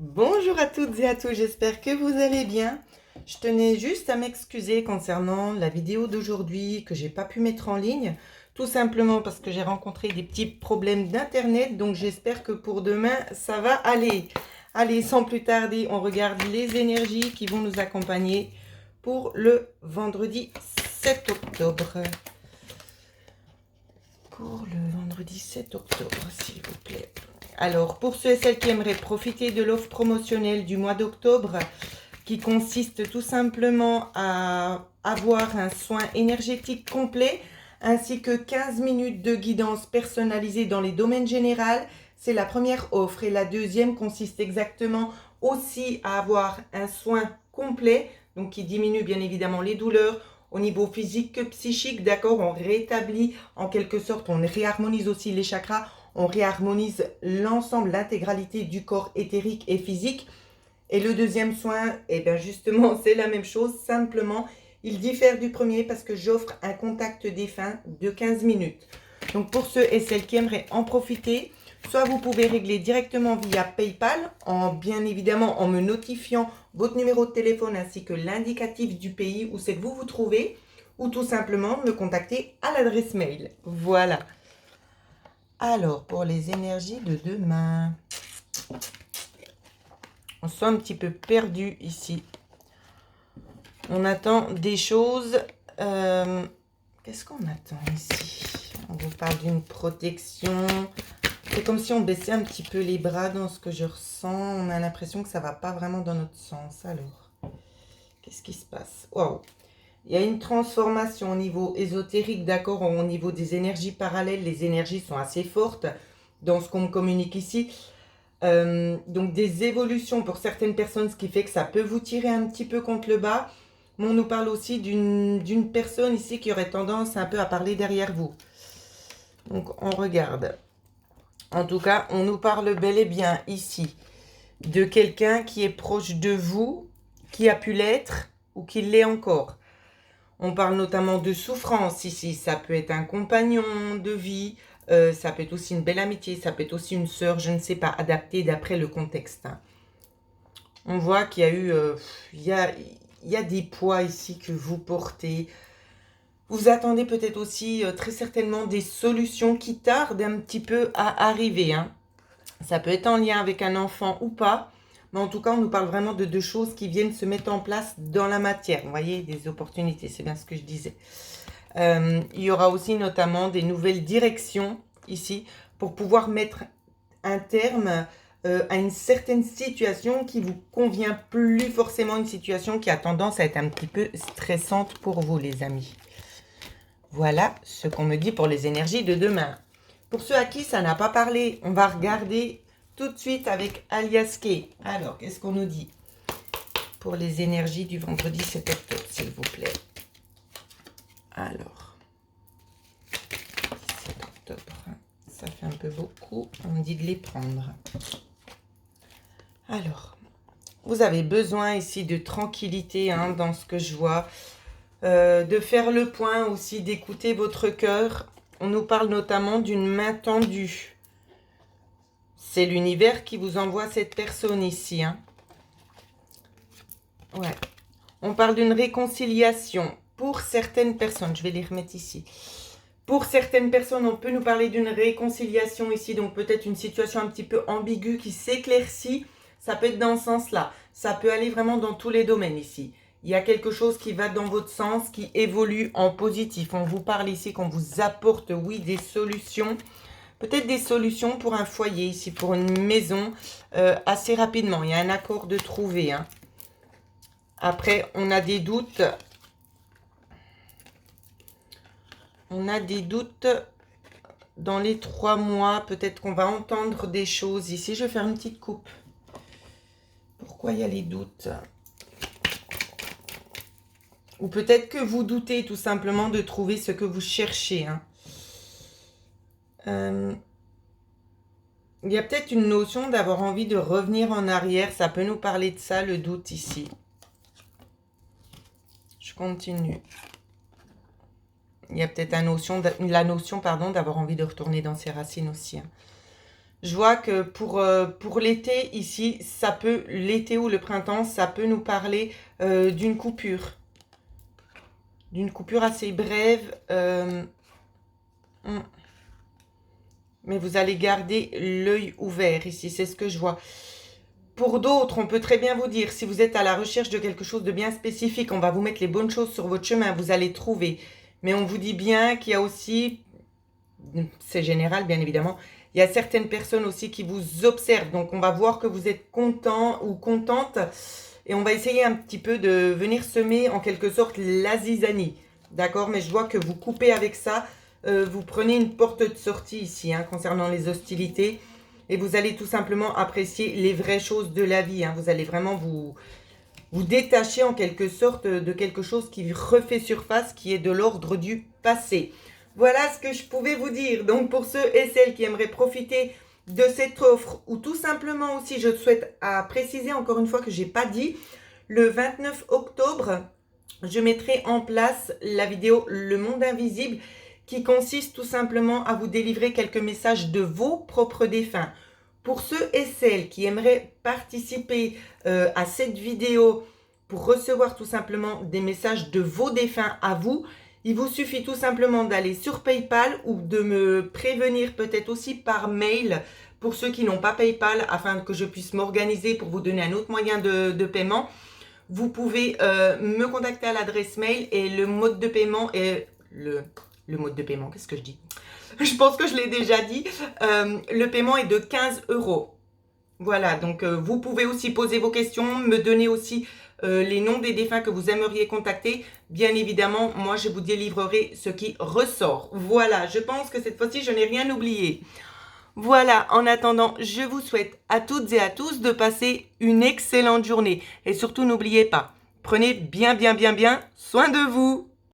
Bonjour à toutes et à tous, j'espère que vous allez bien. Je tenais juste à m'excuser concernant la vidéo d'aujourd'hui que j'ai pas pu mettre en ligne, tout simplement parce que j'ai rencontré des petits problèmes d'internet, donc j'espère que pour demain ça va aller. Allez, sans plus tarder, on regarde les énergies qui vont nous accompagner pour le vendredi 7 octobre. Pour le vendredi 7 octobre, s'il vous plaît. Alors, pour ceux et celles qui aimeraient profiter de l'offre promotionnelle du mois d'octobre, qui consiste tout simplement à avoir un soin énergétique complet, ainsi que 15 minutes de guidance personnalisée dans les domaines généraux, c'est la première offre. Et la deuxième consiste exactement aussi à avoir un soin complet, donc qui diminue bien évidemment les douleurs, au niveau physique que psychique, d'accord, on rétablit en quelque sorte, on réharmonise aussi les chakras, on réharmonise l'ensemble, l'intégralité du corps éthérique et physique. Et le deuxième soin, eh bien justement, c'est la même chose, simplement, il diffère du premier parce que j'offre un contact défunt de 15 minutes. Donc pour ceux et celles qui aimeraient en profiter, soit vous pouvez régler directement via PayPal, bien évidemment en me notifiant votre numéro de téléphone ainsi que l'indicatif du pays où c'est que vous vous trouvez, ou tout simplement me contacter à l'adresse mail. Voilà. Alors, pour les énergies de demain, on se sent un petit peu perdu ici. On attend des choses. Qu'est-ce qu'on attend ici? On vous parle d'une protection. C'est comme si on baissait un petit peu les bras dans ce que je ressens. On a l'impression que ça ne va pas vraiment dans notre sens. Alors, qu'est-ce qui se passe? Waouh! Il y a une transformation au niveau ésotérique, d'accord? Au niveau des énergies parallèles, les énergies sont assez fortes dans ce qu'on me communique ici. Donc des évolutions pour certaines personnes, ce qui fait que ça peut vous tirer un petit peu contre le bas. Mais on nous parle aussi d'une personne ici qui aurait tendance un peu à parler derrière vous. Donc on regarde. En tout cas, on nous parle bel et bien ici de quelqu'un qui est proche de vous, qui a pu l'être ou qui l'est encore. On parle notamment de souffrance ici. Ça peut être un compagnon de vie, ça peut être aussi une belle amitié, ça peut être aussi une sœur, je ne sais pas, adapté d'après le contexte. On voit qu'il y a eu, il y a des poids ici que vous portez. Vous attendez peut-être aussi très certainement des solutions qui tardent un petit peu à arriver. Ça peut être en lien avec un enfant ou pas. Mais en tout cas, on nous parle vraiment de deux choses qui viennent se mettre en place dans la matière. Vous voyez, des opportunités, c'est bien ce que je disais. Il y aura aussi notamment des nouvelles directions ici pour pouvoir mettre un terme à une certaine situation qui vous convient plus forcément, une situation qui a tendance à être un petit peu stressante pour vous, les amis. Voilà ce qu'on me dit pour les énergies de demain. Pour ceux à qui ça n'a pas parlé, on va regarder tout de suite avec Aliaske. Alors, qu'est-ce qu'on nous dit pour les énergies du vendredi 7 octobre, s'il vous plaît? Alors, 7 octobre, ça fait un peu beaucoup. On me dit de les prendre. Alors, vous avez besoin ici de tranquillité dans ce que je vois. De faire le point aussi, d'écouter votre cœur. On nous parle notamment d'une main tendue. C'est l'univers qui vous envoie cette personne ici. Ouais. On parle d'une réconciliation pour certaines personnes. Je vais les remettre ici. Pour certaines personnes, on peut nous parler d'une réconciliation ici. Donc peut-être une situation un petit peu ambiguë qui s'éclaircit. Ça peut être dans ce sens-là. Ça peut aller vraiment dans tous les domaines ici. Il y a quelque chose qui va dans votre sens, qui évolue en positif. On vous parle ici qu'on vous apporte, oui, des solutions. Peut-être des solutions pour un foyer ici, pour une maison, assez rapidement. Il y a un accord de trouver. Après, on a des doutes. On a des doutes dans les 3 mois. Peut-être qu'on va entendre des choses ici. Je vais faire une petite coupe. Pourquoi il y a les doutes? Ou peut-être que vous doutez tout simplement de trouver ce que vous cherchez. Il y a peut-être une notion d'avoir envie de revenir en arrière. Ça peut nous parler de ça, le doute ici. Je continue. Il y a peut-être la notion d'avoir envie de retourner dans ses racines aussi. Je vois que pour l'été, ici, ça peut, l'été ou le printemps, ça peut nous parler d'une coupure. D'une coupure assez brève. Mais vous allez garder l'œil ouvert ici, c'est ce que je vois. Pour d'autres, on peut très bien vous dire, si vous êtes à la recherche de quelque chose de bien spécifique, on va vous mettre les bonnes choses sur votre chemin, vous allez trouver. Mais on vous dit bien qu'il y a aussi, c'est général bien évidemment, il y a certaines personnes aussi qui vous observent. Donc on va voir que vous êtes content ou contente et on va essayer un petit peu de venir semer en quelque sorte la zizanie. D'accord? Mais je vois que vous coupez avec ça. Vous prenez une porte de sortie ici hein, concernant les hostilités. Et vous allez tout simplement apprécier les vraies choses de la vie. Hein. Vous allez vraiment vous détacher en quelque sorte de quelque chose qui refait surface, qui est de l'ordre du passé. Voilà ce que je pouvais vous dire. Donc pour ceux et celles qui aimeraient profiter de cette offre, ou tout simplement aussi, je souhaite à préciser encore une fois que je n'ai pas dit, le 29 octobre, je mettrai en place la vidéo Le Monde Invisible, qui consiste tout simplement à vous délivrer quelques messages de vos propres défunts. Pour ceux et celles qui aimeraient participer à cette vidéo pour recevoir tout simplement des messages de vos défunts à vous, il vous suffit tout simplement d'aller sur PayPal ou de me prévenir peut-être aussi par mail pour ceux qui n'ont pas PayPal afin que je puisse m'organiser pour vous donner un autre moyen de paiement. Vous pouvez me contacter à l'adresse mail et le mode de paiement est le mode de paiement, qu'est-ce que je dis? Je pense que je l'ai déjà dit. Le paiement est de 15 €. Voilà, donc vous pouvez aussi poser vos questions, me donner aussi les noms des défunts que vous aimeriez contacter. Bien évidemment, moi, je vous délivrerai ce qui ressort. Voilà, je pense que cette fois-ci, je n'ai rien oublié. Voilà, en attendant, je vous souhaite à toutes et à tous de passer une excellente journée. Et surtout, n'oubliez pas, prenez bien soin de vous.